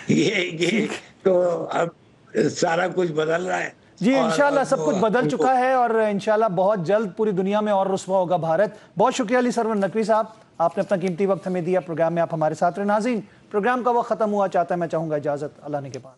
ये तो अब सारा कुछ बदल रहा है जी। इंशाल्लाह सब कुछ बदल चुका है और इंशाल्लाह बहुत जल्द पूरी दुनिया में और रुस्वा होगा भारत। बहुत शुक्रिया अली सरवर नकवी साहब, आपने अपना कीमती वक्त हमें दिया। प्रोग्राम में आप हमारे साथ रहे। नाज़रीन, प्रोग्राम का वक्त खत्म हुआ, चाहता है मैं चाहूँगा इजाज़त, अल्लाह ने के बाद।